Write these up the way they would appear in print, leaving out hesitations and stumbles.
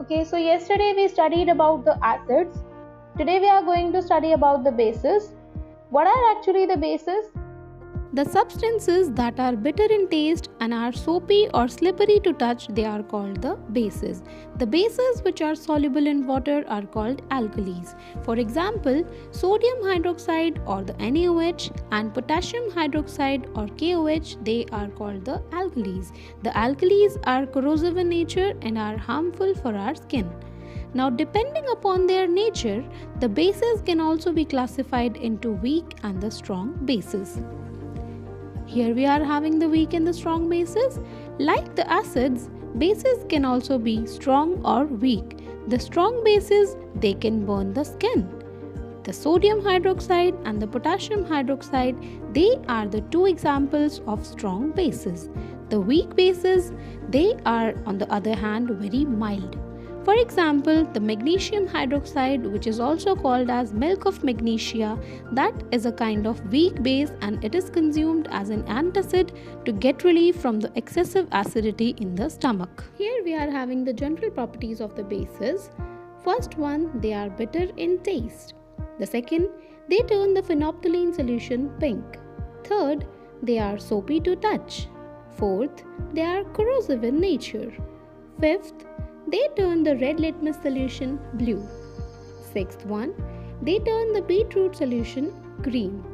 Okay, so yesterday we studied about the acids. Today we are going to study about the bases. What are actually the bases? The substances that are bitter in taste and are soapy or slippery to touch, they are called the bases. The bases which are soluble in water are called alkalis. For example, sodium hydroxide or the NaOH and potassium hydroxide or KOH, they are called the alkalis. The alkalis are corrosive in nature and are harmful for our skin. Now, depending upon their nature, the bases can also be classified into weak and the strong bases. Here we are having the weak and the strong bases. Like the acids, bases can also be strong or weak. The strong bases, they can burn the skin. The sodium hydroxide and the potassium hydroxide, they are the two examples of strong bases. The weak bases, they are on the other hand very mild. For example, the magnesium hydroxide, which is also called as milk of magnesia, that is a kind of weak base and it is consumed as an antacid to get relief from the excessive acidity in the stomach. Here we are having the general properties of the bases. First one, they are bitter in taste. The second, they turn the phenolphthalein solution pink. Third, they are soapy to touch. Fourth, they are corrosive in nature. Fifth, they turn the red litmus solution blue. Sixth one, they turn the beetroot solution green.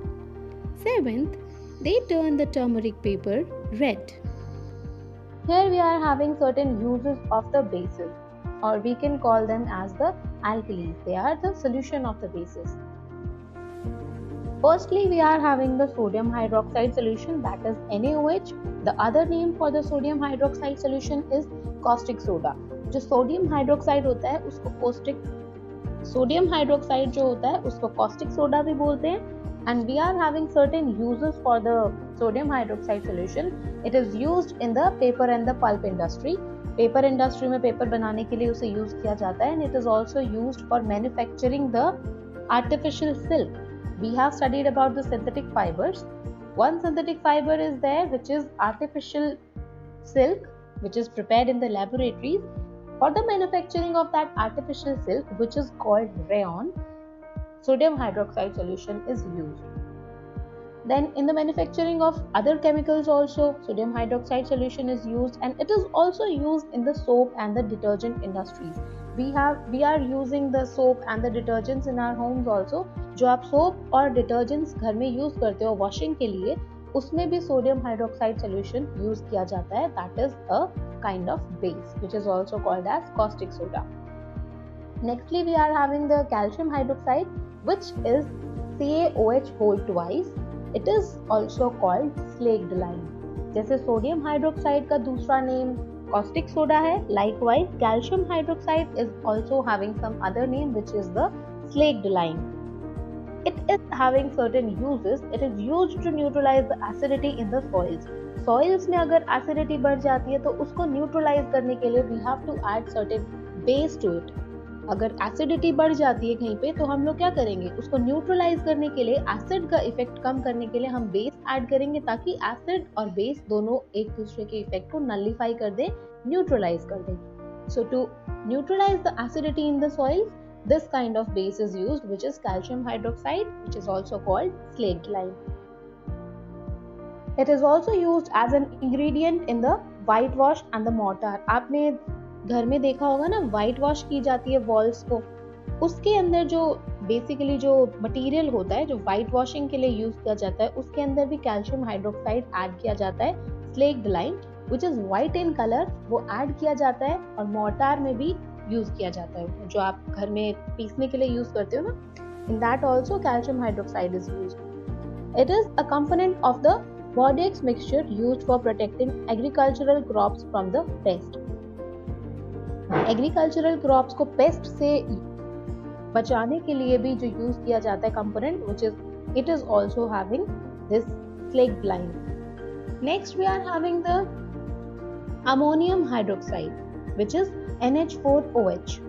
Seventh, they turn the turmeric paper red. Here we are having certain uses of the bases, or we can call them as the alkalis. They are the solution of the bases. Firstly, we are having the sodium hydroxide solution, that is NaOH. The other name for the sodium hydroxide solution is caustic soda. जो sodium hydroxide होता है उसको sodium hydroxide जो होता है उसको caustic soda भी बोलते हैं. And we are having certain usages for the sodium hydroxide solution. It is used in the paper and the pulp industry. Paper industry में पेपर बनाने के लिए उसे यूज किया जाता है. And it is also used for manufacturing the artificial silk. We have studied about the synthetic fibres. One synthetic fibre is there which is artificial silk which is prepared in the laboratories. For the manufacturing of that artificial silk, which is called rayon, sodium hydroxide solution is used. Then in the manufacturing of other chemicals also, sodium hydroxide solution is used, and it is also used in the soap and the detergent industries. We are using the soap and the detergents in our homes also. जो आप soap और detergents घर में use करते हो washing के लिए, उसमें भी सोडियम हाइड्रोक्साइड सॉल्यूशन यूज किया जाता है. That is a kind of base which is also called as caustic soda. Nextly we are having the calcium hydroxide, which is CaOH whole twice. It is also called slaked lime. जैसे sodium hydroxide का दूसरा name caustic soda है, likewise calcium hydroxide is also having some other name which is the slaked lime. It is having certain uses. It is used to neutralize the acidity in the soils. Soils में अगर acidity बढ़ जाती है तो उसको neutralize करने के लिए we have to add certain base to it. अगर acidity बढ़ जाती है कहीं पे तो हम लोग क्या करेंगे, उसको neutralize करने के लिए, acid का effect कम करने के लिए हम base add करेंगे ताकि acid और base दोनों एक दूसरे के effect को nullify कर दे, neutralize कर दे. So to neutralize the acidity in the soils, this kind of base is used, which is calcium hydroxide, which is also called slaked lime. It is also used as an ingredient in the whitewash and the mortar. आपने घर में देखा होगा ना, whitewash की जाती है walls को, उसके अंदर जो बेसिकली जो मटेरियल होता है जो व्हाइट वॉशिंग के लिए यूज किया जाता है, उसके अंदर भी कैल्शियम हाइड्रोक्साइड ऐड किया जाता है. Slaked lime which is white in colour, वो ऐड किया जाता है और मोर्टार में भी यूज किया जाता है, जो आप घर में पीसने के लिए यूज करते हो ना, in that also calcium hydroxide is used. It is a component of the Bordeaux mixture used for protecting agricultural crops from the pest. Agricultural crops को pest से बचाने के लिए भी जो यूज किया जाता है component, which is it is also having this slaked lime. Next we are having the ammonium hydroxide, which is NH4OH.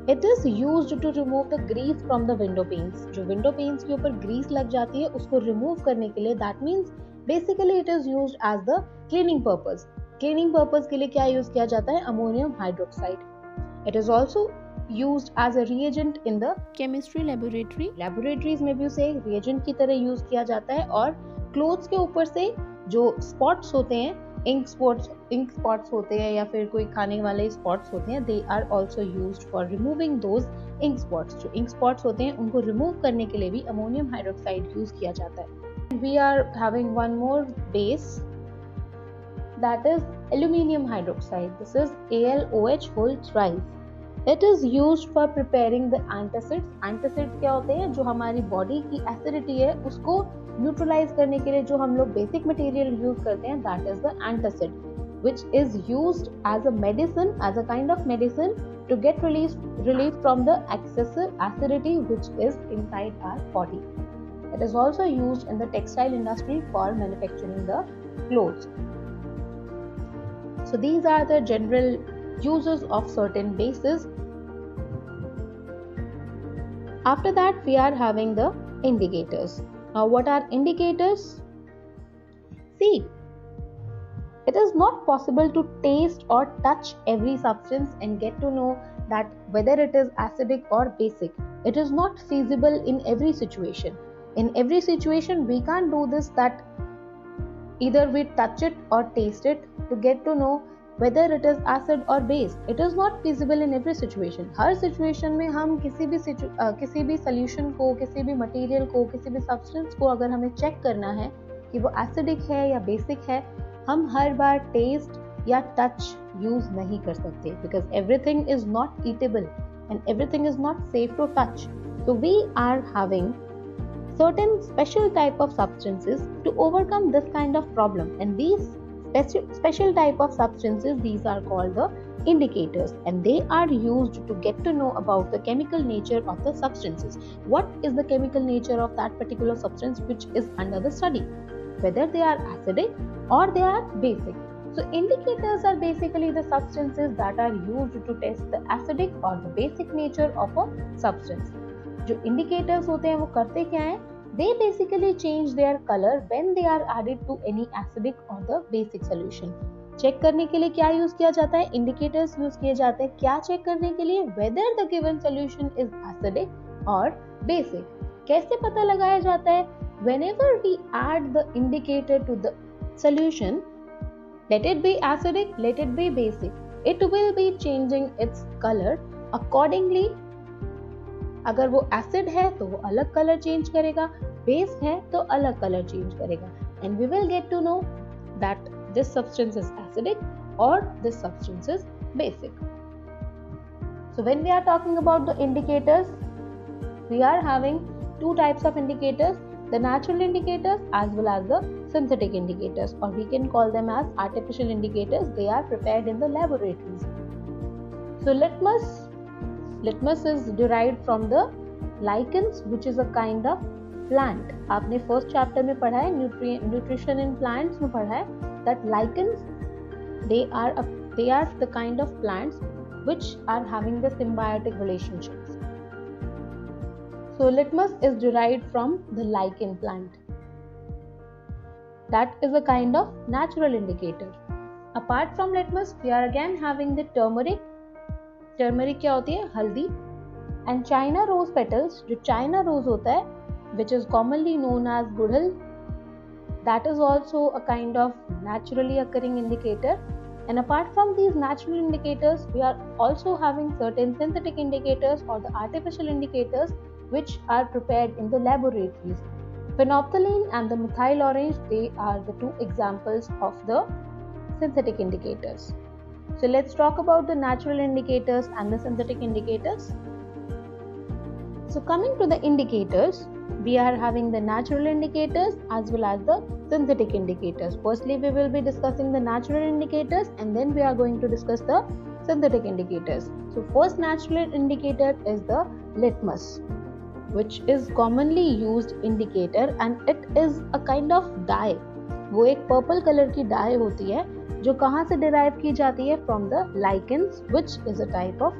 It is used to remove the grease from the window panes. जो window panes के ऊपर grease लग जाती है उसको remove करने के लिए, that means basically it is used as the cleaning purpose. Cleaning purpose के लिए क्या यूज किया जाता है, ammonium hydroxide. It is also used as a reagent in the chemistry laboratory. laboratories में भी उसे reagent की तरह यूज किया जाता है, और क्लोथ्स के ऊपर से जो स्पॉट्स होते हैं, इंक स्पॉट्स होते हैं या फिर कोई खाने वाले स्पॉट्स होते हैं, they are also used for removing those ink spots. जो इंक स्पॉट्स होते हैं उनको रिमूव करने के लिए भी अमोनियम हाइड्रोक्साइड यूज किया जाता है. We are having one more base, that is aluminium hydroxide. This is AlOH whole thrice. It is used for preparing the antacids. Antacids क्या होते हैं? जो हमारी बॉडी की एसिडिटी है उसको न्यूट्रलाइज करने के लिए जो हम लोग बेसिक मटेरियल यूज करते हैं, that is the antacid, which is used as a medicine, as a kind of medicine to get relief from the excessive acidity which is inside our body. It is also used in the textile industry for manufacturing the clothes. So these are the general uses of certain bases. After that, we are having the indicators. Now, what are indicators? See, it is not possible to taste or touch every substance and get to know that whether it is acidic or basic. It is not feasible in every situation. In every situation, we can't do this, that either we touch it or taste it to get to know whether it is acid or base. It is not feasible in every situation. Her situation में हम किसी भी solution को, किसी भी material को, किसी भी substance को अगर हमें check करना है कि वो acidic है या basic है, हम हर बार taste या touch use नहीं कर सकते, because everything is not eatable and everything is not safe to touch. So we are having certain special type of substances to overcome this kind of problem, and these special type of substances, these are called the indicators, and they are used to get to know about the chemical nature of the substances. What is the chemical nature of that particular substance which is under the study, whether they are acidic or they are basic. So indicators are basically the substances that are used to test the acidic or the basic nature of a substance. जो indicators होते हैं वो करते क्या हैं? They basically change their color when they are added to any acidic or the basic solution. Check करने के लिए क्या यूज किया जाता है? इंडिकेटर्स यूज किए जाते हैं. क्या चेक करने के लिए? Whether the given solution is acidic or basic. कैसे पता लगाया जाता है? Whenever we add the indicator to the solution, let it be acidic, let it be basic, it will be changing its color accordingly. अगर वो acid है तो वो अलग कलर चेंज करेगा, बेस है तो अलग कलर चेंज करेगा, and we will get to know that this substance is acidic और this substance is basic. So when we are talking about the indicators, we are having two types of indicators, the natural indicators as well as the synthetic indicators, or we can call them as artificial indicators. They are prepared in the laboratories. So litmus is derived from the lichens, which is a kind of plant. आपने first chapter में पढ़ा है, nutrition in plants में पढ़ा है that lichens, they are the kind of plants which are having the symbiotic relationships. So litmus is derived from the lichen plant. That is a kind of natural indicator. Apart from litmus, we are again having the turmeric. Turmeric क्या होती है? हल्दी. And China rose petals, जो China rose होता है, which is commonly known as गुड़हल, that is also a kind of naturally occurring indicator. And apart from these natural indicators, we are also having certain synthetic indicators or the artificial indicators which are prepared in the laboratories. Phenolphthalein and the methyl orange, they are the two examples of the synthetic indicators. So let's talk about the natural indicators and the synthetic indicators. So coming to the indicators, we are having the natural indicators as well as the synthetic indicators. Firstly, we will be discussing the natural indicators and then we are going to discuss the synthetic indicators. So first natural indicator is the litmus, which is commonly used indicator, and it is a kind of dye. वो एक purple colour की die होती है जो कहाँ से derive की जाती है? From the lichens, which is a type of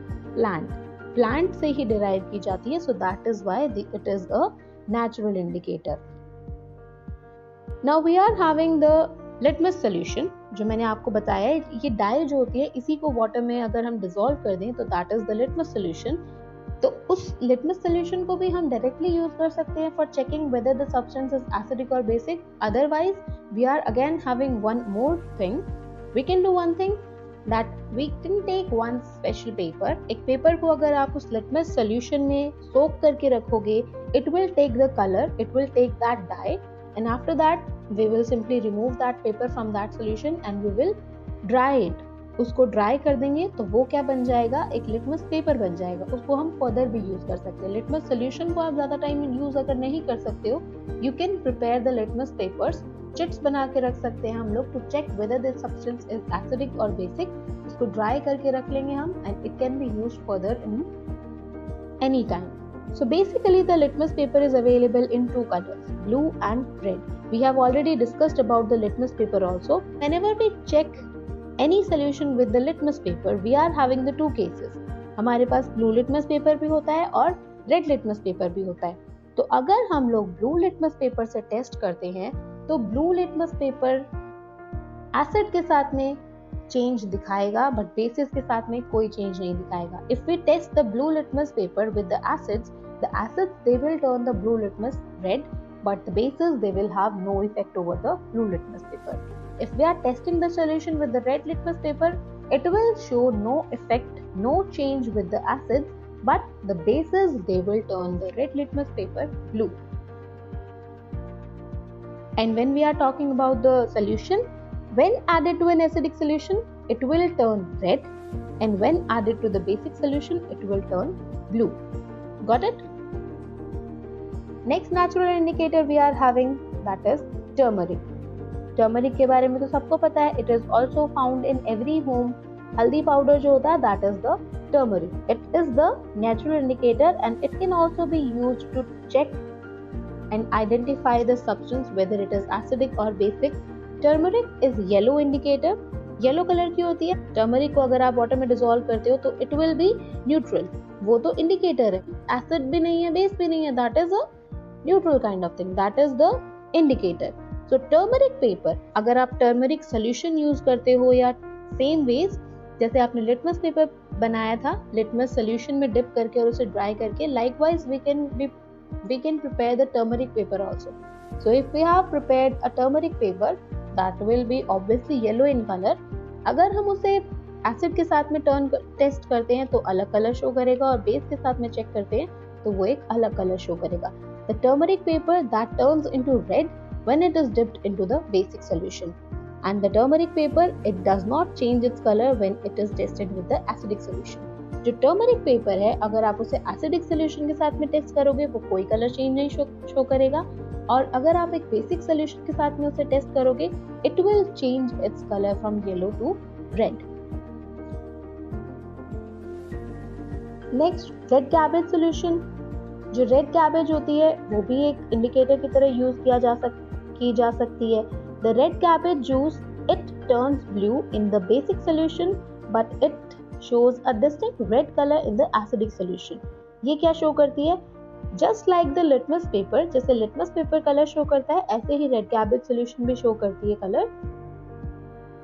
plant से ही डिराइव की जाती है. So that is why it is a natural indicator. Now we are having the litmus solution. जो मैंने आपको बताया ये डाई जो होती है इसी को वाटर में अगर हम डिसॉल्व कर दें तो that is the litmus solution. तो उस लिटमस सोल्यूशन को भी हम डायरेक्टली यूज कर सकते हैं for checking whether the substance is acidic और बेसिक। Otherwise we are again having one more thing, we can do one thing that we can take one special paper. एक paper को अगर आप उस लिटमस सोल्यूशन में सोक करके रखोगे, it will take the colour, it will take that dye, and after that we will simply remove that paper from that solution and we will dry it। उसको dry कर देंगे तो वो क्या बन जाएगा, एक लिटमस पेपर बन जाएगा। उसको हम फर्दर भी यूज कर सकते हैं। लिटमस सोल्यूशन को आप ज्यादा टाइम यूज अगर नहीं कर सकते हो, you can prepare the litmus papers, chits बना के रख सकते हैं हम लोग to check whether this substance is acidic और बेसिक। इसको ड्राई करके रख लेंगे हम and it can be used further in any time. So basically the litmus paper is available in two colors, blue and red. We have already discussed about the litmus paper also. Whenever we check any solution with the litmus paper, we are having the two cases. हमारे पास blue litmus paper भी होता है और red litmus paper भी होता है। तो अगर हम लोग blue litmus paper से टेस्ट करते हैं तो blue litmus paper एसिड के साथ में चेंज दिखाएगा बट बेसिस के साथ में कोई चेंज नहीं दिखाएगा। If we test the blue litmus paper with the acids they will turn the blue litmus red, but the bases they will have no effect over the blue litmus paper. If we are testing the solution with the red litmus paper, it will show no effect, no change with the acids, but the bases they will turn the red litmus paper blue. And when we are talking about the solution, when added to an acidic solution, it will turn red, and when added to the basic solution, it will turn blue. Got it? Next natural indicator we are having, that is turmeric. Turmeric के बारे में तो सबको पता है, it is also found in every home. हल्दी powder जो होता है that is the turmeric. It is the natural indicator and it can also be used to check and identify the substance whether it is acidic or basic. Turmeric is yellow indicator. Yellow colour की होती है। Turmeric को अगर आप water में dissolve करते हो तो इट विल बी न्यूट्रल, वो तो इंडिकेटर है, एसिड भी नहीं है, बेस भी नहीं है, that is a neutral kind of thing, that is the indicator. So turmeric paper, अगर आप टर्मरिक सोल्यूशन यूज करते हो या सेम वेज जैसे आपने लिटमस पेपर बनाया था लिटमस सोल्यूशन में डिप करके और उसे ड्राई करके, likewise we can prepare the turmeric paper also. So if we have prepared a turmeric paper that will be obviously yellow in color, अगर हम उसे एसिड के साथ में टेस्ट करते हैं तो अलग कलर शो करेगा और बेस के साथ में चेक करते हैं तो वो एक अलग कलर शो करेगा। The turmeric paper that turns into red when it is dipped into the basic solution, and the turmeric paper it does not change its color when it is tested with the acidic solution. जो turmeric paper है अगर आप उसे acidic solution के साथ में test करोगे वो कोई कलर चेंज नहीं शो करेगा, और अगर आप एक बेसिक सोल्यूशन के साथ में उसे टेस्ट करोगे it will change its colour from yellow to red. Next red cabbage solution. जो रेड कैबेज होती है वो भी एक इंडिकेटर की तरह यूज की जा सकती है। The red cabbage juice it turns blue in the basic solution but it shows a distinct red colour in the acidic solution. ये क्या शो करती है, just like the litmus paper, जैसे लिटमस पेपर कलर शो करता है ऐसे ही red cabbage solution भी show करती है colour.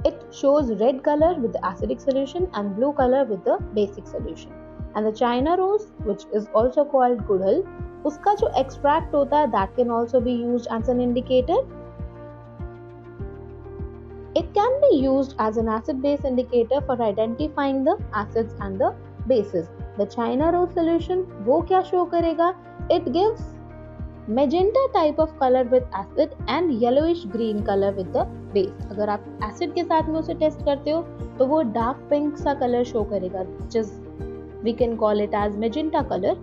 It shows red colour with the acidic solution and blue colour with the basic solution. And the China rose which is also called गुड़हल, उसका जो extract होता है that can also be used as an indicator. It can be used as an acid-base indicator for identifying the acids and the bases. The China rose solution वो क्या show करेगा? It gives magenta type of color with acid and yellowish green color with the base. अगर आप acid के साथ में उसे test करते हो तो वो dark pink सा color show करेगा, which is we can call it as magenta color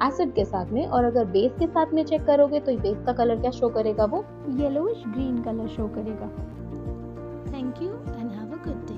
acid के साथ में, और अगर base के साथ में चेक करोगे तो base का color क्या show करेगा, वो yellowish green color show करेगा। Thank you and have a good day.